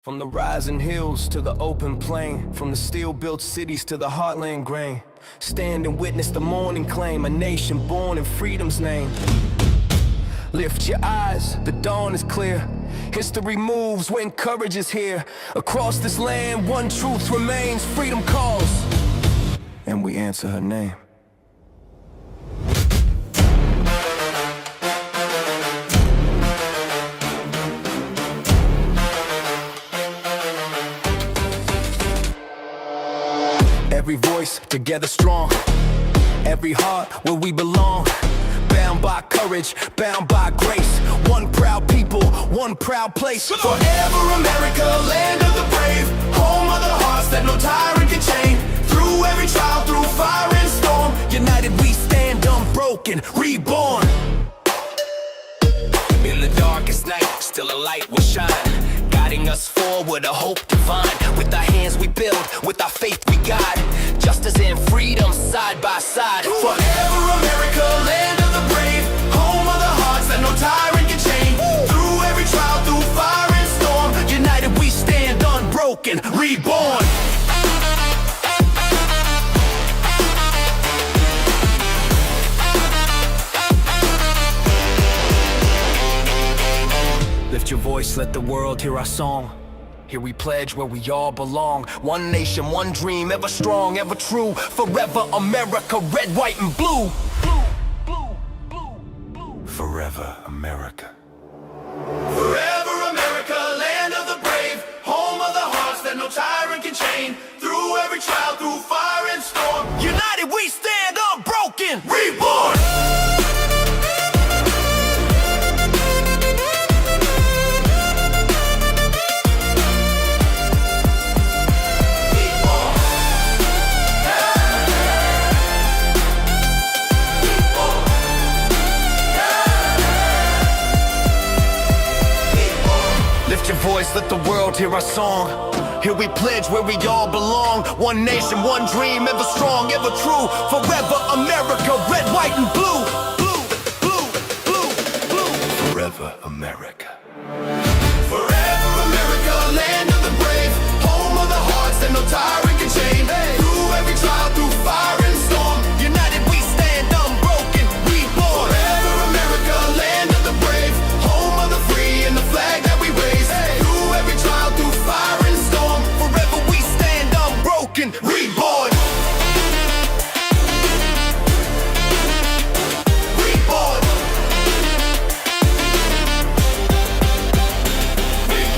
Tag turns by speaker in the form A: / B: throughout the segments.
A: From the rising hills to the open plain, from the steel-built cities to the heartland grain, stand and witness the morning claim, a nation born in freedom's name. Lift your eyes, the dawn is clear. History moves when courage is here. Across this land, one truth remains. Freedom calls, and we answer her name. Every voice together strong, every heart where we belong. Bound by courage, bound by grace. One proud people, one proud place. Forever America, land of the brave, home of the hearts that no tyrant can chain. Through every trial, through fire and storm, united we stand unbroken, reborn. In the darkest night, still a light will shine, guiding us forward, a hope divine. With our hands we build, with our faith we guide, justice and freedom side by side. Forever America, land of the brave, home of the hearts that no tyrant can chain. Through every trial, through fire and storm, united we stand unbroken, reborn. Lift your voice, let the world hear our song. Here we pledge where we all belong. One nation, one dream, ever strong, ever true. Forever America, red, white, and blue. Forever America. Forever America, land of the brave, home of the hearts that no tyrant can chain. Through every trial, through fire and storm, united we stand unbroken, reborn. Lift your voice, let the world hear our song. Here we pledge where we all belong. One nation, one dream, ever strong, ever true. Forever America, red, white, and blue. Blue, blue, blue, blue. Forever America. Forever America, land of the brave, home of the hearts that no tyrant can chain. Through every trial, through fire and storm, united we stand unbroken, reborn. Forever America, land of the brave, home of the free and the flag that we raise. Through every trial, through fire and storm, forever we stand unbroken, reborn. Reborn.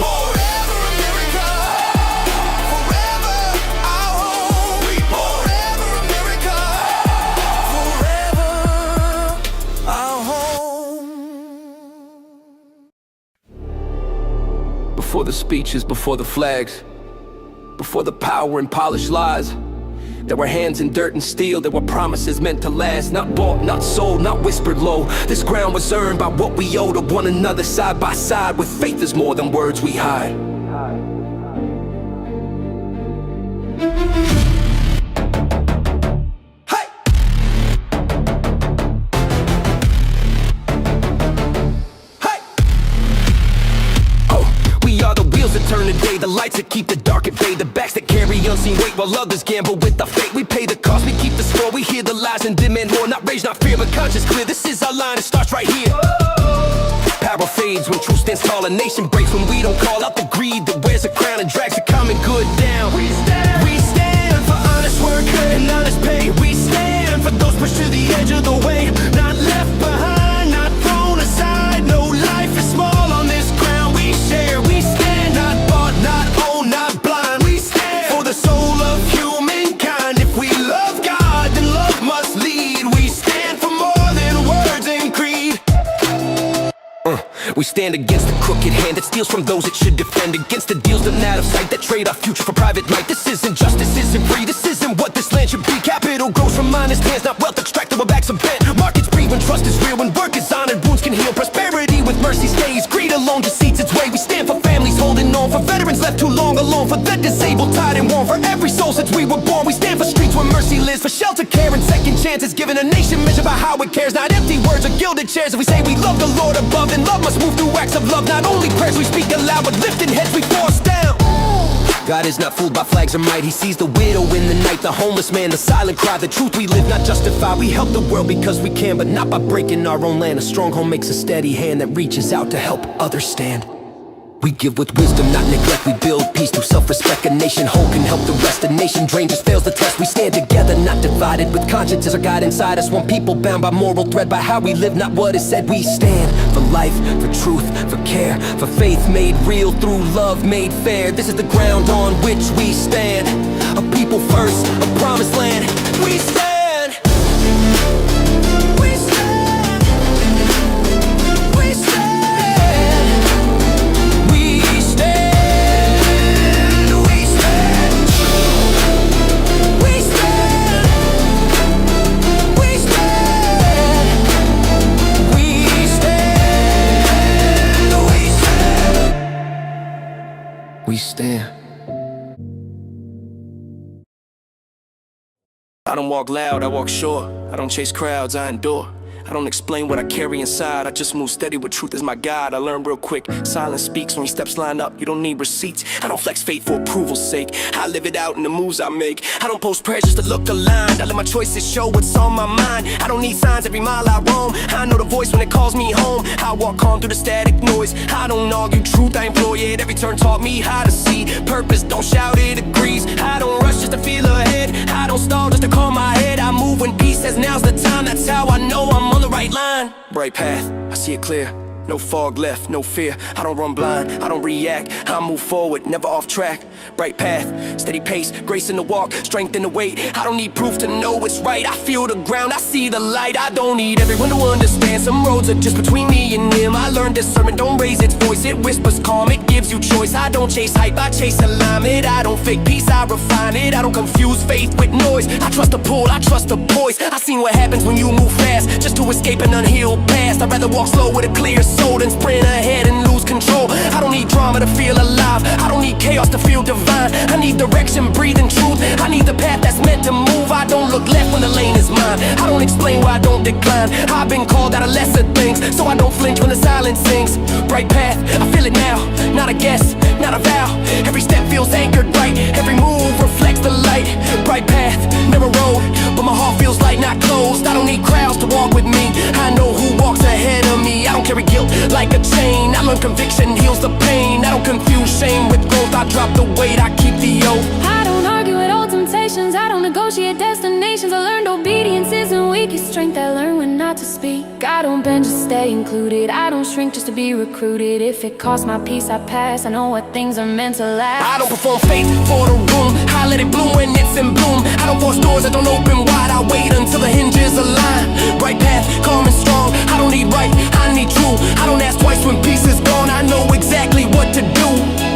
A: Forever America, forever our home. Forever America, forever our home. Before the speeches, before the flags, before the power and polished lies, there were hands in dirt and steel, there were promises meant to last. Not bought, not sold, not whispered low. This ground was earned by what we owe to one another, side by side. With faith is more than words we hide. Hey! Hey! Oh, we are the wheels that turn the day, the lights that keep the dark at bay, the backs that carry unseen weight while others gamble with our fate. We pay the cost, we keep the score, we hear the lies and demand more. Not rage, not fear, but conscience clear. This is our line, it starts right here. Power fades when truth stands tall, a nation breaks when we don't call out the greed that wears a crown and drags the common good down. We stand for honest work and honest pay. We stand for those pushed to the edge of the way, not left behind, not thrown aside. No life is small on this ground we share. We stand, not bought, not owned, not blind. We stand for the soul of humankind. If we love God, then love must lead. We stand for more than words and creed. We stand against the crooked hand that steals from those it should defend, against the deals done out of sight that trade our future for private might. This isn't justice, isn't free, this isn't what this land should be. Capital grows from honest hands, not wealth extracted with backs of bent. Markets breathe when trust is real, when work is honored, wounds can heal. Prosperity with mercy stays, greed alone deceits its way. We stand for families holding on, for veterans left too long alone, for the disabled, tied and worn, for every soul since we were born. We stand for streets where mercy lives, for shelter, care, and second chances, giving a nation measured by how it cares. Not empty words or gilded chairs. If we say we love the Lord above, then love must move through acts of love. Not only prayers we speak aloud, but lifting heads we force down. God is not fooled by flags or might. He sees the widow in the night, the homeless man, the silent cry. The truth we live, not justify. We help the world because we can, but not by breaking our own land. A strong home makes a steady hand that reaches out to help others stand. We give with wisdom, not neglect. We build peace through self-respect. A nation whole can help the rest. A nation drained just fails the test. We stand together, not divided. With conscience as our guide inside us. One people bound by moral thread. By how we live, not what is said. We stand for life, for truth, for care, for faith made real through love made fair. This is the ground on which we stand. A people first, a promised land. We stand. We stand.
B: I don't walk loud, I walk sure. I don't chase crowds, I endure. I don't explain what I carry inside. I just move steady with truth as my guide. I learn real quick, silence speaks. When your steps line up, you don't need receipts. I don't flex faith for approval's sake. I live it out in the moves I make. I don't post prayers just to look aligned. I let my choices show what's on my mind. I don't need signs every mile I roam. I know the voice when it calls me home. I walk calm through the static noise. I don't argue truth, I employ it. Every turn taught me how to see purpose, don't shout it agrees. I don't rush just to feel ahead. I don't stall just to calm my head. I move when peace says now's the time. That's how I know I'm on the right line. Bright path, I see it clear. No fog left, no fear. I don't run blind, I don't react. I move forward, never off track. Bright path, steady pace, grace in the walk, strength in the weight. I don't need proof to know it's right. I feel the ground, I see the light. I don't need everyone to understand. Some roads are just between me and him. I learned discernment, don't raise its voice. It whispers calm, it gives you choice. I don't chase hype, I chase alignment. I don't fake peace, I refine it. I don't confuse faith with noise. I trust the pull, I trust the voice. I seen what happens when you move fast, just to escape an unhealed past. I'd rather walk slow with a clear soul than sprint ahead and lose control. I don't need drama to feel alive. I don't need chaos to feel divine. I need direction, breathing truth. I need the path that's meant to move. I don't look left when the lane is mine. I don't explain why I don't decline. I've been called out of lesser things, so I don't flinch when the silence sings. Bright path, I feel it now. Not a guess, not a vow. Every step feels anchored right. Every move reflects the light. Bright path, mirror road, but my heart feels light, not closed. I don't need crowds to walk with me. I know who walks ahead of me. I don't carry guilt like a chain. I learn conviction heals the pain. I don't confuse shame with growth. I drop the weight, I keep the oath.
C: I don't argue with old temptations. I don't negotiate destinations. I learned obedience isn't weakest strength. I learn when not to speak. I don't bend, just stay included. I don't shrink just to be recruited. If it costs my peace, I pass. I know what things are meant to last.
B: I don't perform faith for the room. I let it bloom when it's in bloom. I don't force doors that don't open wide. I wait until the hinges align. Bright path, calm and strong. I don't need right, I need true. I don't ask twice when peace is gone. I know exactly what to do.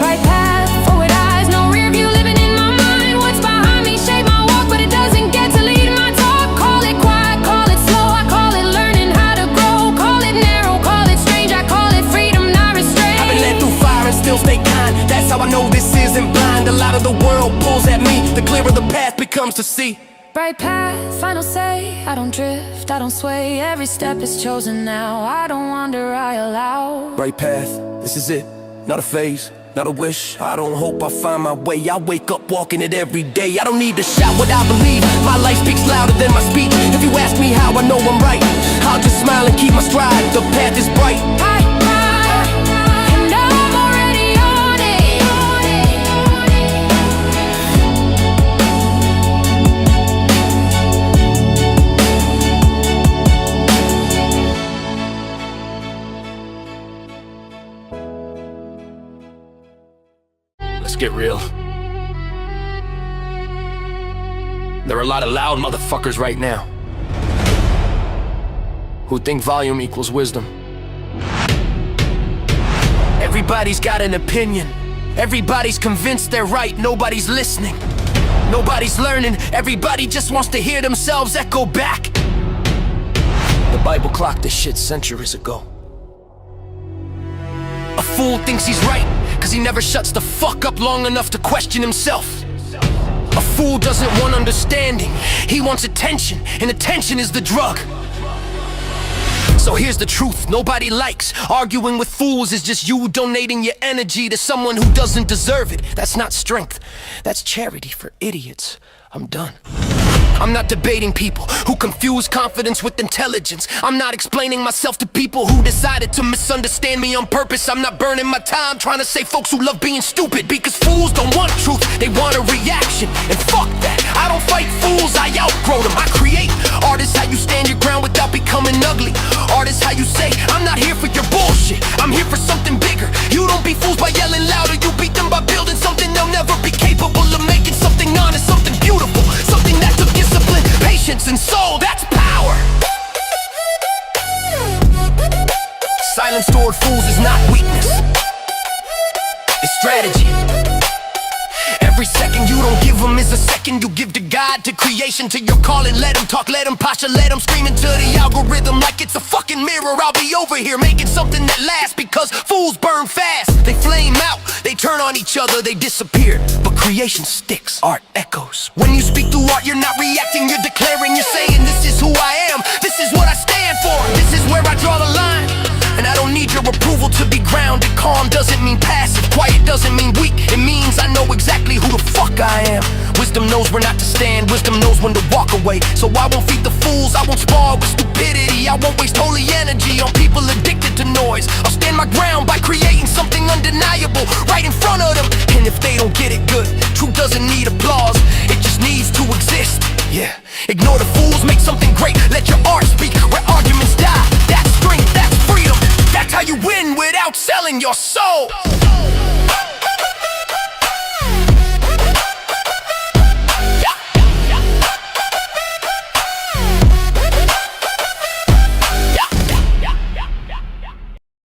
C: Right path, forward eyes, no rear view living in my mind. What's behind me shape my walk, but it doesn't get to lead my talk. Call it quiet, call it slow. I call it learning how to grow. Call it narrow, call it strange. I call it freedom, not restraint.
B: I've been led through fire and still stay kind. That's how I know this isn't blind. A lot of the world pulls at me. The clearer the path becomes to see.
C: Bright path, final say. I don't drift, I don't sway. Every step is chosen now. I don't wander, I allow.
B: Bright path, this is it. Not a phase, not a wish. I don't hope I find my way. I wake up walking it every day. I don't need to shout what I believe. My life speaks louder than my speech. If you ask me how I know I'm right, I'll just smile and keep my stride. The path is bright.
C: And I'm already on it.
B: Let's get real. There are a lot of loud motherfuckers right now who think volume equals wisdom. Everybody's got an opinion. Everybody's convinced they're right. Nobody's listening. Nobody's learning. Everybody just wants to hear themselves echo back. The Bible clocked this shit centuries ago. A fool thinks he's right, cause he never shuts the fuck up long enough to question himself. A fool doesn't want understanding, he wants attention, and attention is the drug.
A: So here's the truth, nobody likes arguing with fools. Is just you donating your energy to someone who doesn't deserve it. That's not strength, that's charity for idiots. I'm done. I'm not debating people who confuse confidence with intelligence. I'm not explaining myself to people who decided to misunderstand me on purpose. I'm not burning my time trying to say folks who love being stupid, because fools don't want truth, they want a reaction. And fuck that, I don't fight fools, I outgrow them. I create. Art is how you stand your ground without becoming ugly. Art is how you say, I'm not here for your bullshit, I'm here for something bigger. You don't beat fools by yelling louder, you beat them by building something they'll never be capable of making. Something honest, something beautiful, something that took discipline, patience, and soul. That's power. Silence toward fools is not weakness, it's strategy. Every second you don't give them is a second you give to God, to creation, to your calling. Let them talk, let them posture, let them scream into the algorithm like it's a fucking mirror. I'll be over here making something that lasts, because fools burn fast, they flame out, they turn on each other, they disappear. But creation sticks, art echoes. When you speak through art, you're not reacting, you're declaring. You're saying, this is who I am, this is what I stand for, this is where I draw the line. And I don't need your approval to be grounded. Calm doesn't mean passive, quiet doesn't mean weak. It means I know exactly who the fuck I am. Wisdom knows where not to stand, wisdom knows when to walk away. So I won't feed the fools, I won't spar with stupidity. I won't waste holy energy on people addicted to noise. I'll stand my ground by creating something undeniable right in front of them. And if they don't get it good, truth doesn't need applause, it just needs to exist. Yeah, ignore the fools, make something great. Let your art speak where arguments die. That's strength, that's freedom. That's how you win without selling your soul.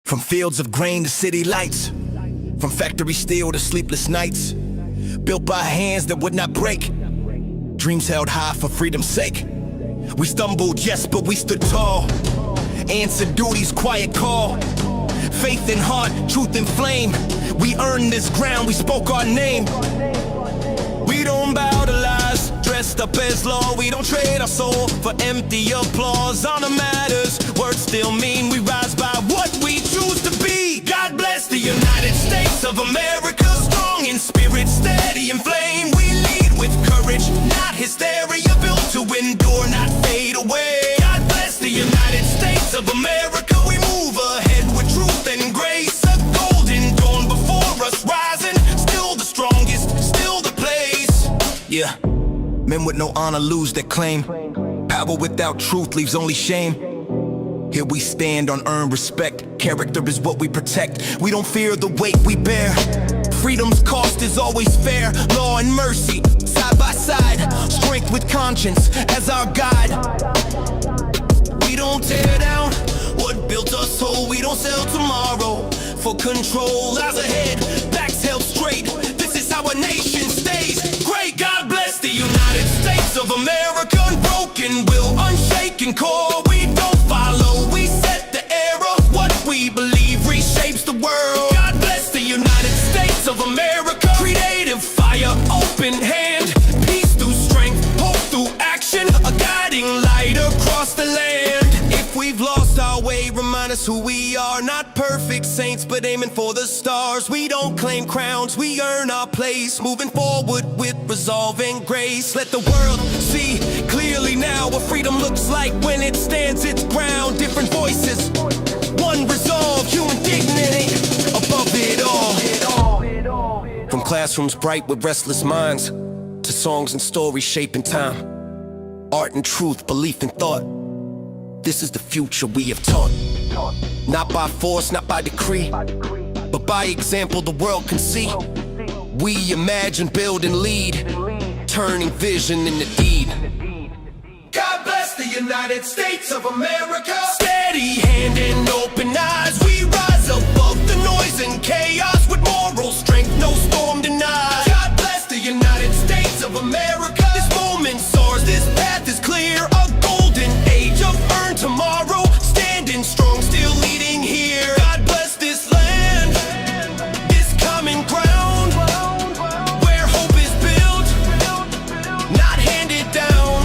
A: From fields of grain to city lights, from factory steel to sleepless nights, built by hands that would not break, dreams held high for freedom's sake. We stumbled, yes, but we stood tall, answered duty's quiet call. Faith in heart, truth in flame, we earned this ground, we spoke our name. We don't bow to lies, dressed up as law. We don't trade our soul for empty applause. Honor matters, words still mean. We rise by what we choose to be. God bless the United States of America, strong in spirit, steady in flame. We lead with courage, not hysteria, built to endure, not fade away. God bless the United States of America. We move ahead with truth and grace. A golden dawn before us rising, still the strongest, still the place. Yeah, men with no honor lose their claim. Power without truth leaves only shame. Here we stand on earned respect. Character is what we protect. We don't fear the weight we bear. Freedom's cost is always fair. Law and mercy, side by side. Strength with conscience as our guide. We don't tear down what built us whole. We don't sell tomorrow for control. Lies ahead, backs held straight. This is how a nation stays great. God bless the United States of America. Unbroken will, unshaken core. We don't follow, we set the era. What we believe reshapes the world. God bless the United States of America. Creative fire, open hand. Peace through strength, hope through action. A guiding light across the land. If we've lost our way, remind us who we are. Not perfect saints, but aiming for the stars. We don't claim crowns, we earn our place. Moving forward with resolve and grace. Let the world see clearly now what freedom looks like when it stands its ground. Different voices, one resolve, human dignity above it all. From classrooms bright with restless minds, to songs and stories shaping time. Art and truth, belief and thought. This is the future we have taught. Not by force, not by decree, but by example the world can see. We imagine, build and lead, turning vision into deed. God bless the United States of America. Steady hand and open eyes. We rise above the noise and chaos with moral strength, no storm denied. God bless the United States of America. This moment's ours, this path is clear. A golden age of earned tomorrow. Standing strong, still leading here. God bless this land, this common ground, where hope is built, not handed down.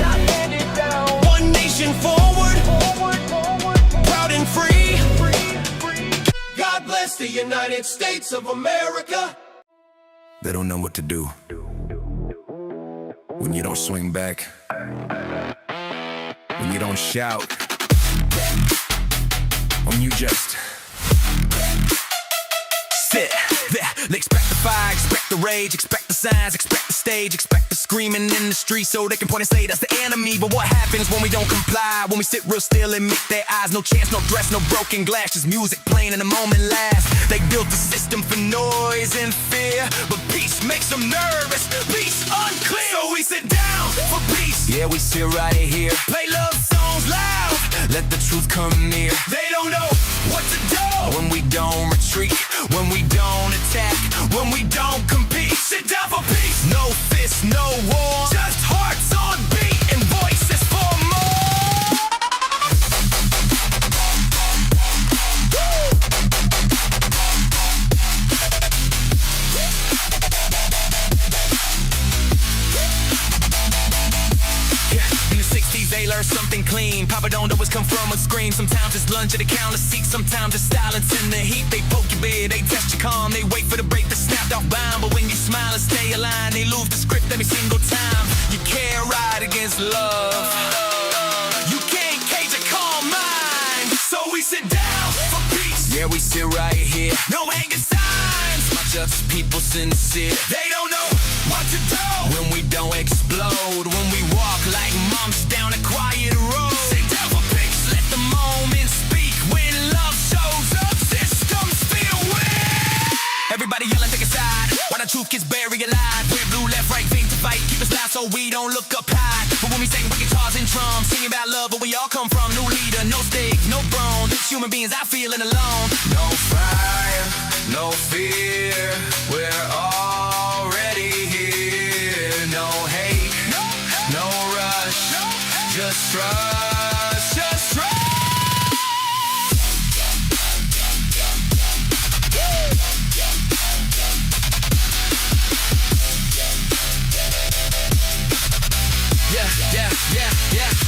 A: One nation forward, proud and United States of America.
D: They don't know what to do when you don't swing back, when you don't shout, when you just sit there. They expect the fire, expect the rage, expect the signs, expect the stage, expect the screaming in the street so they can point and say that's the enemy. But what happens when we don't comply? When we sit real still and make their eyes, no chance, no dress, no broken glass, just music playing and the moment lasts. They built the system for noise and fear, but peace makes them nervous, peace unclear. So we sit down for peace. Yeah, we sit right here, play love songs loud, let the truth come near. They don't know what to do when we don't retreat, when we don't attack, when we don't compete. Sit down for peace. No fists, no war, just hearts on beat and voices for more. Yeah, in the 60s they learned something clean. Papa don't always come from a screen. Sometimes it's lunge at the counter seat, sometimes it's silence in the heat. They poke your beard, they test your calm, they wait for the break that snapped off bound. But when you smile and stay aligned, they lose the script every single time. You can't ride against love, you can't cage a calm mind. So we sit down for peace. Yeah, we sit right here, no hanging signs, my just people sincere. They don't know what to do when we don't explode, when we walk like moms down a quiet road. Sit down for peace, let the moment speak. When love shows up, systems feel weird. Everybody yelling, pick a side, while the truth gets buried alive. We're blue, left, right, thing to fight, keep us loud so we don't look up high. But when we sing with guitars and drums, singing about love, where we all come from. New leader, no stakes, no throne. Human beings out feeling alone. No fire, no fear, we're already here. No hate, no rush, just trust, just trust.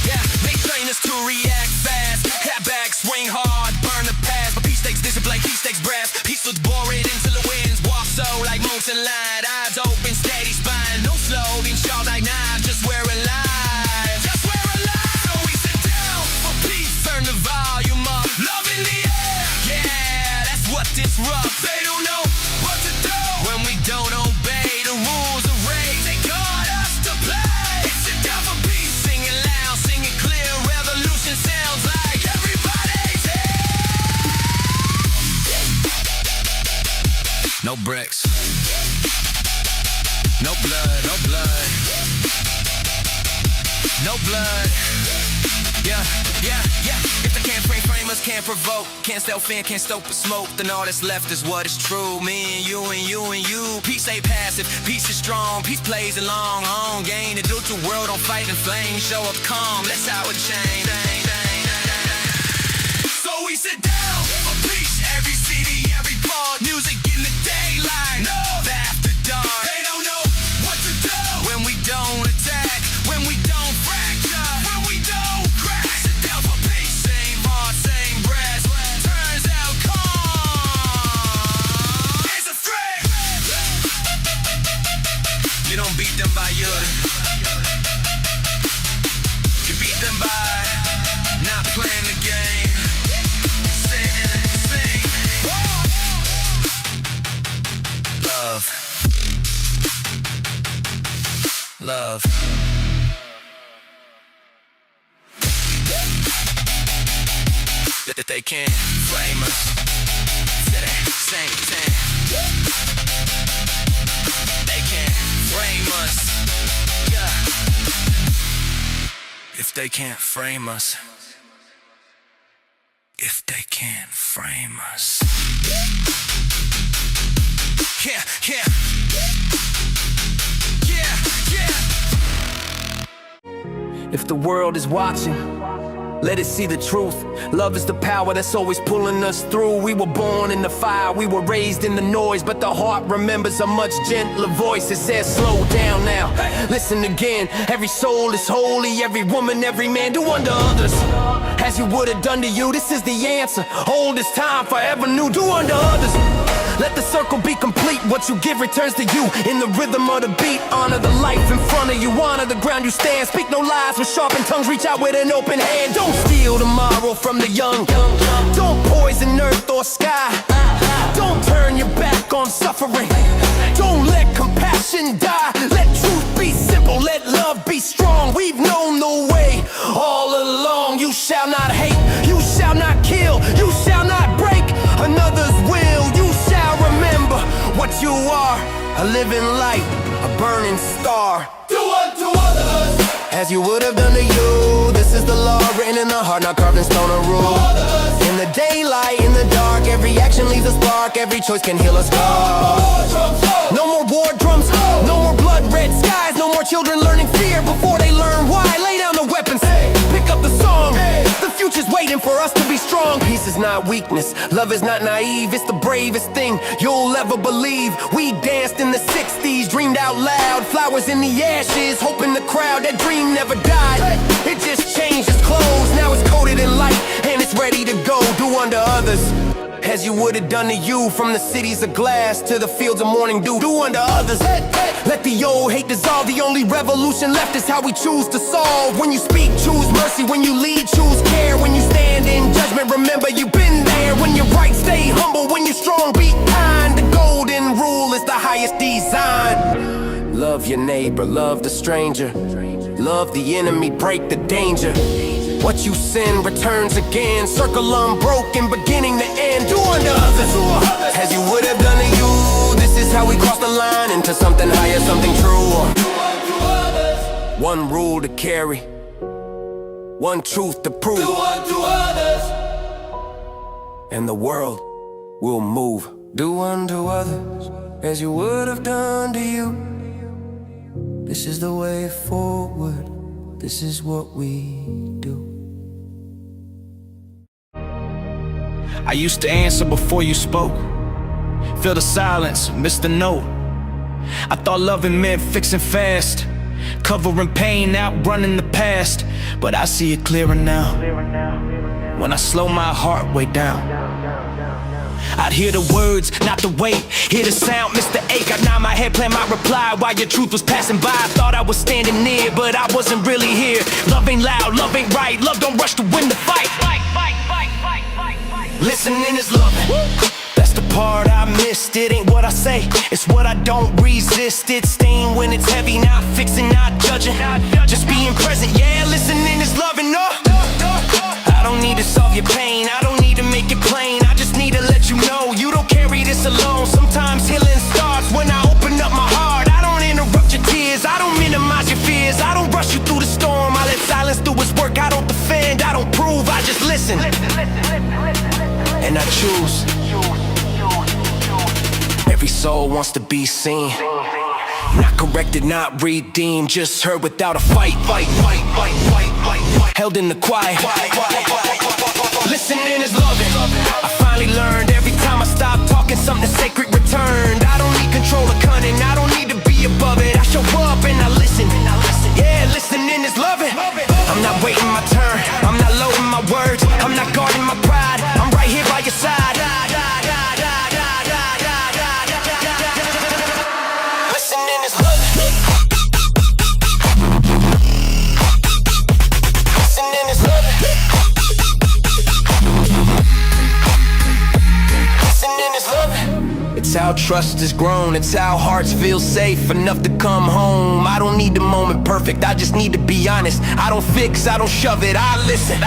D: Yeah. They train us to react fast, clap back, swing hard, burn the past. But peace takes discipline, peace takes breath. Peace looks boring until the winds walk so like monks in line. Eyes open, steady spine, no slogan, sharp like knives. Just wear a line, just wear a line. So we sit down for peace, turn the volume up, love in the air. Yeah, that's what disrupts. They don't know what to do when we don't obey the rules of rage. They got us to play. Sit down for peace, singing loud, singing clear. Revolution sounds like everybody's here. No bricks, no blood, no blood, no blood. Yeah. If they can't frame us, can't provoke, can't sell fan, can't stoke the smoke, then all that's left is what is true. Me and you and you and you. Peace ain't passive, peace is strong. Peace plays a long home game. The neutral world don't fight in flames. Show up calm, that's how it change. So we sit down for peace. Every city, every part, music in the daylight, love after dark. They don't know what to do when we don't attack, when we don't fracture, when we don't crack. Sit down for peace, same heart, same breath. Turns out calm is a threat. You don't beat them by your, you beat them by not playing the game. Sing. Love. That they can't frame us. Same thing. They can't frame us. Yeah. If they can't frame us. If they can't frame us. Yeah. If the world is watching, let it see the truth. Love is the power that's always pulling us through. We were born in the fire, we were raised in the noise, but the heart remembers a much gentler voice. It says slow down now, listen again. Every soul is holy, every woman, every man. Do unto others as you would have done to you. This is the answer, old as time, forever new. Do unto others
A: Let the circle be complete. What you give returns to you in the rhythm of the beat. Honor the life in front of you, honor the ground you stand. Speak no lies with sharpened tongues, reach out with an open hand. Don't steal tomorrow from the young. Don't poison earth or sky. Don't turn your back on suffering. Don't let compassion die. Let truth be simple, let love be strong. We've known the way all along. You shall not hate, you shall not kill, you shall not break another's will. You shall remember what you are, a living light, a burning star. Do unto others as you would have done to you. This is the law written in the heart, not carved in stone or rule. In the daylight, in the dark, every action leaves a spark. Every choice can heal a scar. No more war drums, no more blood red skies. No more children learning fear before they learn why. Lay down the weapons, pick up the song. The future's waiting for us to be strong. Peace is not weakness, love is not naive. It's the bravest thing you'll ever believe. We danced in the 60s, dreamed out loud. Flowers in the ashes, hoping the crowd. That dream never died, it just changed its clothes. Now it's coated in light and it's ready to go. Do unto others as you would have done to you. From the cities of glass to the fields of morning dew. Do unto others. Let the old hate dissolve. The only revolution left is how we choose to solve. When you speak, choose mercy. When you lead, choose care. When you stand in judgment, remember you've been there. When you're right, stay humble. When you're strong, be kind. The golden rule is the highest design. Love your neighbor, love the stranger. Love the enemy, break the danger. What you send returns again. Circle unbroken, beginning to end. Do unto others as you would have done to you. This is how we cross the line into something higher, something true. One rule to carry, one truth to prove. Do unto others, and the world will move. Do unto others as you would have done to you. This is the way forward. This is what we do.
D: I used to answer before you spoke. Feel the silence, miss the note. I thought loving meant fixing fast, covering pain, outrunning the past. But I see it clearer now, when I slow my heart way down. I'd hear the words, not the weight. Hear the sound, miss the ache. I nod my head, plan my reply while your truth was passing by. I thought I was standing near, but I wasn't really here. Love ain't loud, love ain't right. Love don't rush to win the fight. Listening is loving. That's the part I missed. It ain't what I say, it's what I don't resist. It's staying when it's heavy, not fixing, not judging. Just being present, yeah, listening is loving. No, I don't need to solve your pain, I don't need to make it plain. I just need to let you know you don't carry this alone. Sometimes healing starts when I open up my heart. I don't interrupt your tears, I don't minimize your fears. I don't rush you through the storm, I let silence do its work. I don't defend, I don't prove, I just listen. And I choose. Every soul wants to be seen, not corrected, not redeemed, just heard without a fight. Held in the quiet. Listening is loving. I finally learned every time I stop talking, something sacred returned. I don't need control or cunning, I don't need to be above it. I show up and I listen. Yeah, listening is loving. I'm not waiting my turn, I'm not loading my words, I'm not guarding my pride. I'm right here by your side. Listening is loving. Listening is loving. Listening is loving. It's how trust is grown, it's how hearts feel safe enough to come home. I don't need the moment perfect, I just need to be honest. I don't fix, I don't shove it, I listen.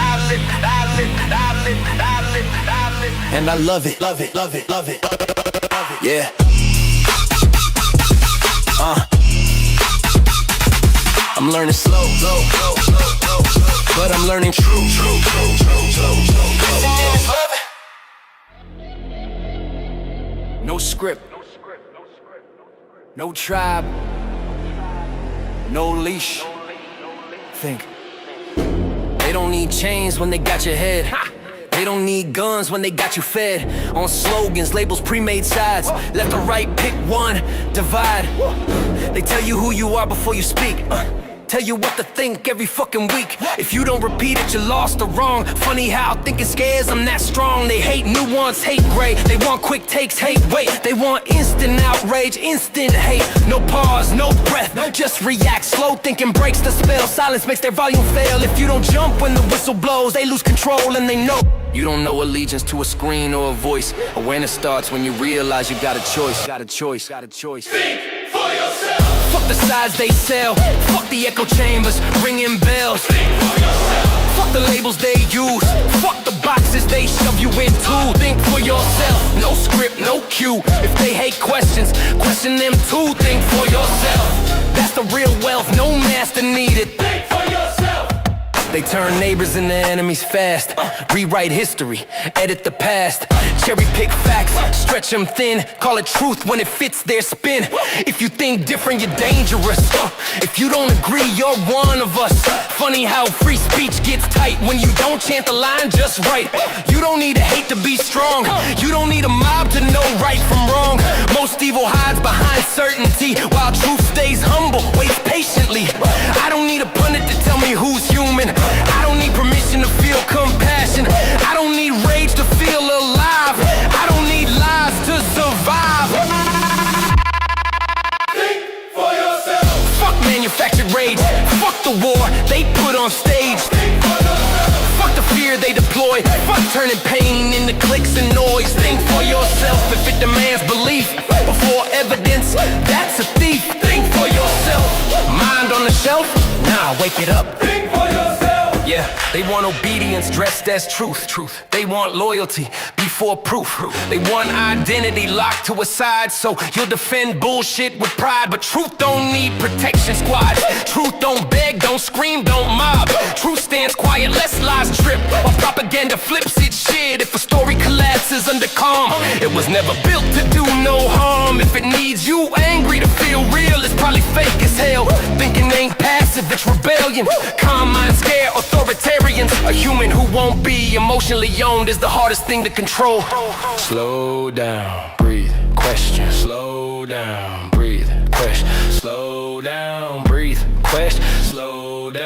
D: And I love it, love it, love it, love it, yeah. I'm learning slow, but I'm learning true. No script, no tribe, no leash. Think. They don't need chains when they got your head. They don't need guns when they got you fed on slogans, labels, pre-made sides. Left or right, pick one, divide. They tell you who you are before you speak.
A: tell you what to think every fucking week. If you don't repeat it, you're lost or wrong. Funny how thinking scares them that strong. They hate nuance, hate gray. They want quick takes, hate wait. They want instant outrage, instant hate. No pause, no breath, just react. Slow thinking breaks the spell. Silence makes their volume fail. If you don't jump when the whistle blows, they lose control and they know. You don't know allegiance to a screen or a voice. Awareness starts when you realize you got a choice. Got a choice, got a choice.
D: Think for yourself.
A: Fuck the sides they sell. Fuck the echo chambers, ringing bells.
D: Think for yourself.
A: Fuck the labels they use. Fuck the boxes they shove you into. Think for yourself. No script, no cue. If they hate questions, question them too. Think for yourself. That's the real wealth, no master needed.
D: Think for yourself.
A: They turn neighbors into enemies fast. Rewrite history, edit the past. Cherry pick facts, stretch them thin. Call it truth when it fits their spin. If you think different, you're dangerous. If you don't agree, you're one of us. Funny how free speech gets tight when you don't chant the line just right. You don't need to hate to be strong. You don't need a mob to know right from wrong. Most evil hides behind certainty, while truth stays humble, waits patiently. I don't need a pundit to tell me who's human. I don't need permission to feel compassion. I don't need rage to feel alive. I don't need lies to survive.
D: Think for yourself.
A: Fuck manufactured rage. Fuck the war they put on stage.
D: Think for yourself.
A: Fuck the fear they deploy. Fuck turning pain into clicks and noise. Think for yourself if it demands belief. Before evidence, that's a thief. Think for yourself. Mind on the shelf? Nah, wake it up.
D: Think for yourself.
A: Yeah, they want obedience dressed as truth. They want loyalty before proof. They want identity locked to a side, so you'll defend bullshit with pride. But truth don't need protection squads. Truth don't beg, don't scream, don't mob. Truth stands quiet, less lies trip, while propaganda flips its shit. If a story collapses under calm, it was never built to do no harm. If it needs you angry to feel real, it's probably fake as hell. Thinking ain't passive, it's rebellion. Calm mind, scare authoritarians. A human who won't be emotionally owned is the hardest thing to control. Slow down, breathe, question. Slow down, breathe, question. Slow down, breathe, question. Slow down,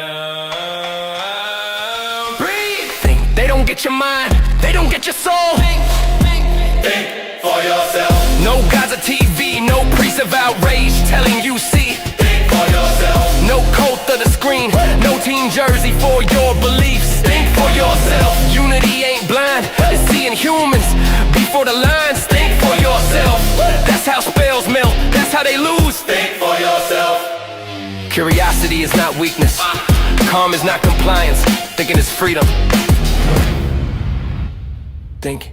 A: breathe. Think. They don't get your mind, they don't get your soul.
D: Think for yourself.
A: No gods of TV, no priest of outrage telling you see.
D: Think for yourself.
A: No cult of the screen, no team jersey for your beliefs. Think for yourself. Unity ain't blind, it's seeing humans before the lines. Think for yourself. That's how spells melt, that's how they lose.
D: Think for yourself.
A: Curiosity is not weakness. Calm is not compliance. Thinking is freedom. Think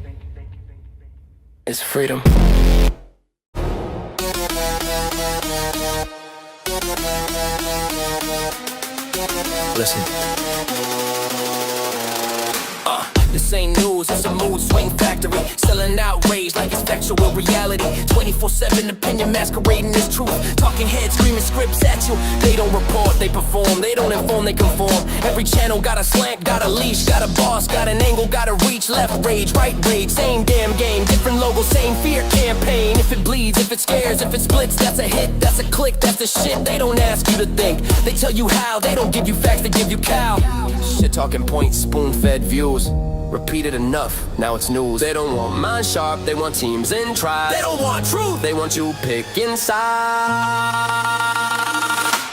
A: is freedom. Listen. This ain't news, it's a mood swing factory. Selling outrage like it's factual reality. 24/7 opinion masquerading as truth. Talking heads screaming scripts at you. They don't report, they perform. They don't inform, they conform. Every channel got a slant, got a leash, got a boss, got an angle, got a reach. Left rage, right rage, same damn game. Different logo, same fear campaign. If it bleeds, if it scares, if it splits, that's a hit, that's a click, that's the shit. They don't ask you to think, they tell you how. They don't give you facts, they give you cow. Shit talking points, spoon-fed views. Repeated enough, now it's news. They don't want mind sharp, they want teams in tribe. They don't want truth, they want you picking sides.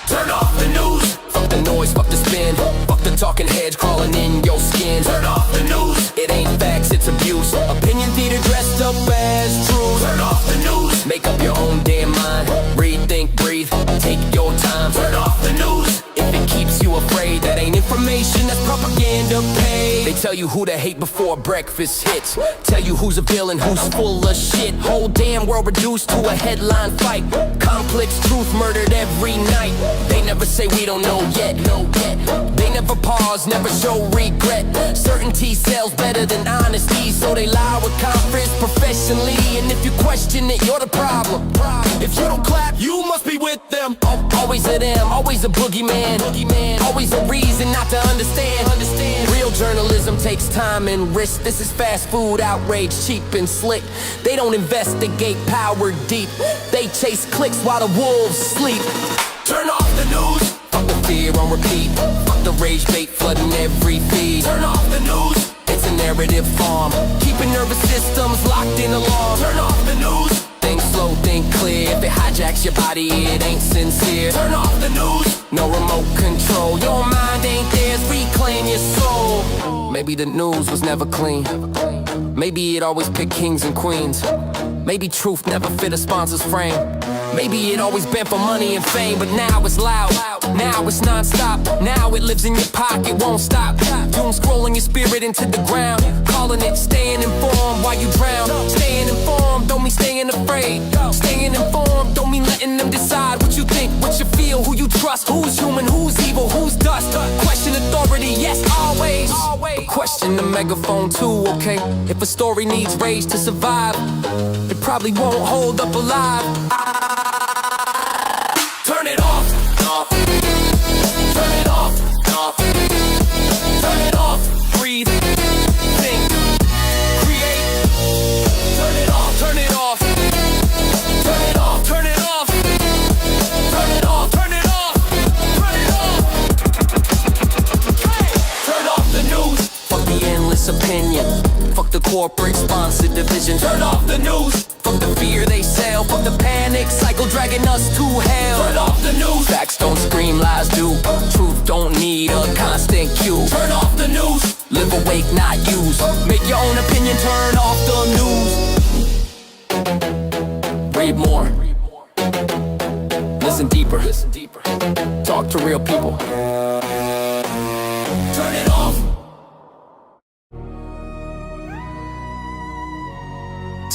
D: Turn off the news.
A: Fuck the noise, fuck the spin. Fuck the talking heads crawling in your skin.
D: Turn off the news.
A: It ain't facts, it's abuse. Opinion theater dressed up as truth.
D: Turn off the news.
A: Make up your own damn mind. Read, think, breathe, take your time.
D: Turn off the news.
A: If it keeps you afraid, that ain't information, that's propaganda paid. They tell you who to hate before breakfast hits. Tell you who's a villain, who's full of shit. Whole damn world reduced to a headline fight. Complex truth murdered every night. They never say we don't know yet. They never pause, never show regret. Certainty sells better than honesty, so they lie with confidence professionally. And if you question it, you're the problem. If you don't clap, you must be with them. Always a them, always a boogeyman. Always a reason not to understand. Real journalism takes time and risk. This is fast food outrage, cheap and slick. They don't investigate power deep. They chase clicks while the wolves sleep.
D: Turn off the news.
A: Fuck the fear on repeat. Fuck the rage bait flooding every feed. Turn off the news, it's a narrative farm. Keeping nervous systems locked in alarm. Turn off the news, think slow, think clear. If it hijacks your body, it ain't sincere. Turn off the news, no remote control. Your mind ain't theirs, reclaim your soul. Maybe the news was never clean. Maybe it always picked kings and queens. Maybe truth never fit a sponsor's frame. Maybe it always been for money and fame. But now it's loud, now it's non-stop. Now it lives in your pocket, won't stop. Doom scrolling your spirit into the ground. Calling it staying informed while you drown. Staying informed don't mean staying afraid. Staying informed don't mean letting them decide what you think, what you feel, who you trust, who's human, who's evil, who's dust. Question authority, yes, always. But question the megaphone too, okay? If a story needs rage to survive, it probably won't hold up alive. Turn it off, off. Turn it off, off. Turn it off. Breathe, think, create. Turn it off, turn it off. Turn it off, turn it off. Turn it off, turn it off. Turn it off. Hey. Turn off the news. Fuck the endless opinion. Fuck the corporate sponsored division. Turn off the news. Fuck the fear they sell. Fuck the panic cycle dragging us to hell. Turn off the news. Facts don't scream, lies do. Truth don't need a constant cue. Turn off the news. Live awake, not use. Make your own opinion, turn off the news. Read more. Listen deeper. Talk to real people. Turn it off.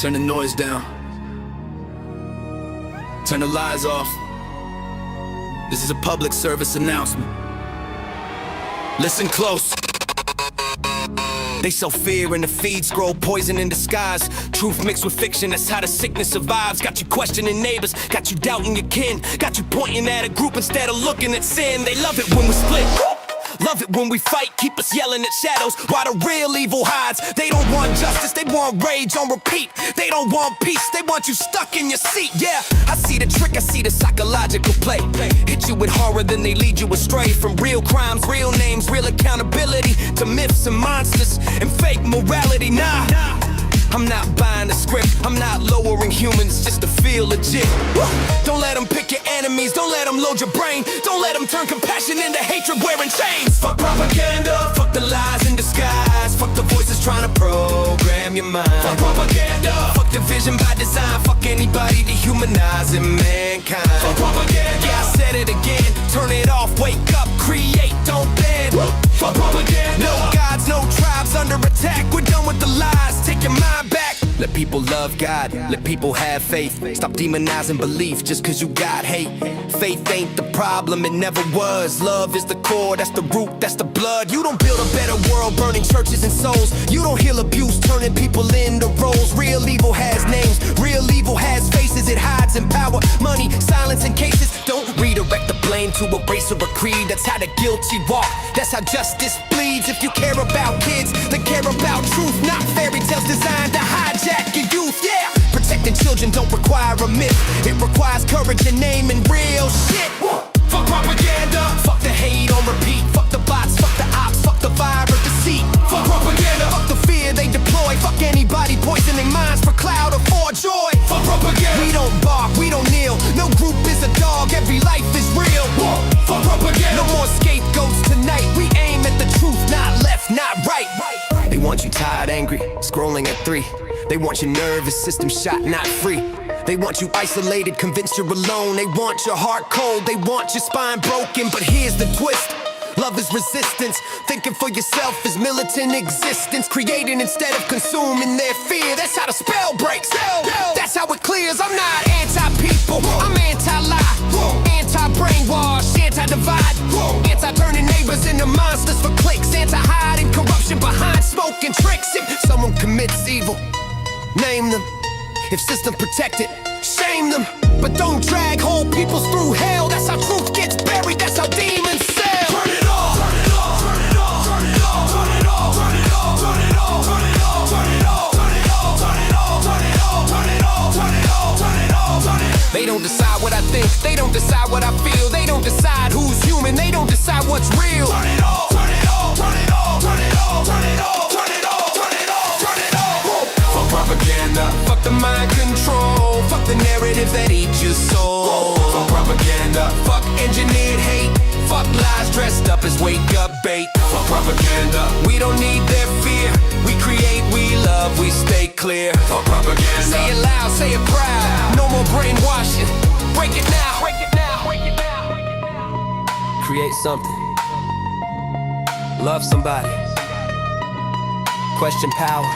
B: Turn the noise down. Turn the lies off. This is a public service announcement. Listen close. They sell fear in the feed, scroll poison in disguise. Truth mixed with fiction, that's how the sickness survives. Got you questioning neighbors, got you doubting your kin. Got you pointing at a group instead of looking at sin. They love it when we split. Love it when we fight, keep us yelling at shadows while the real evil hides. They don't want justice, they want rage on repeat. They don't want peace, they want you stuck in your seat. Yeah, I see the trick, I see the psychological play. Hit you with horror, then they lead you astray. From real crimes, real names, real accountability, to myths and monsters and fake morality. Nah, I'm not buying the script, I'm not lowering humans just to feel legit. Don't let them pick your enemies, don't let them load your brain. Don't let them turn compassion into hatred wearing chains. Fuck propaganda, fuck the lies in disguise. Fuck the voices trying to program your mind. Fuck propaganda, fuck division by design. Fuck anybody dehumanizing mankind. Fuck propaganda, yeah I said it again. Turn it off, wake up, create, don't bend. Fuck propaganda, no gods, no tribes under attack. We're done with the lies, take your mind back. Let people love God, let people have faith. Stop demonizing belief just cause you got hate. Faith ain't the problem, it never was. Love is the core, that's the root, that's the blood. You don't build a better world burning churches and souls. You don't heal abuse turning people into roles. Real evil has names, real evil has faces. It hides in power, money, silence and cases. Don't redirect the blame to a race or a creed. That's how the guilty walk, that's how justice bleeds. If you care about kids, then care about truth. Not fairy tales designed to hijack your youth. Yeah, protecting children don't require a myth. It requires courage and name and real shit. Fuck propaganda, fuck the hate on repeat. Fuck the bots, fuck the ops, fuck the viral deceit. Fuck propaganda, fuck the fear they deploy. Fuck anybody poisoning minds for cloud or for joy. Fuck propaganda, we don't bark, we don't kneel. No group is a dog, every life is real. Fuck propaganda, no more scapegoats tonight. We aim at the truth, not left, not right. They want you tired, angry, scrolling at 3. They want your nervous system shot, not free. They want you isolated, convinced you're alone. They want your heart cold, they want your spine broken. But here's the twist, love is resistance. Thinking for yourself is militant existence. Creating instead of consuming their fear. That's how the spell breaks, that's how it clears. I'm not anti-people, I'm anti-lie, anti-brainwash, anti-divide, anti-turning neighbors into monsters for clicks, anti-hiding corruption behind smoke and tricks. If someone commits evil, name them. If system protected, shame them. But don't drag whole peoples through hell. That's how truth gets buried, that's how demons sell. Turn it off, turn it off, turn it off, turn it off, turn it off, turn it off, turn it off, turn it off, turn it off, turn it off, turn it off, turn it off, turn it off, turn it off, turn it off, turn it off. They don't decide what I think, they don't decide what I feel. They don't decide who's human, they don't
A: decide what's real.
D: Turn it off, turn it off, turn it off, turn it off, turn it off, turn it off, turn it off, turn it off.
A: Fuck propaganda, fuck the mind control, fuck the narrative that eat your soul. Fuck propaganda, fuck engineered hate, fuck lies dressed up as wake up bait. Fuck propaganda, we don't need their fear. We create, we love, we stay clear. Fuck propaganda. Say it loud, say it proud. No more brainwashing. Break it now. Break it now. Break it now. Create something. Love somebody. Question power,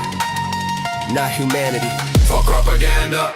A: not humanity.
D: Fuck propaganda.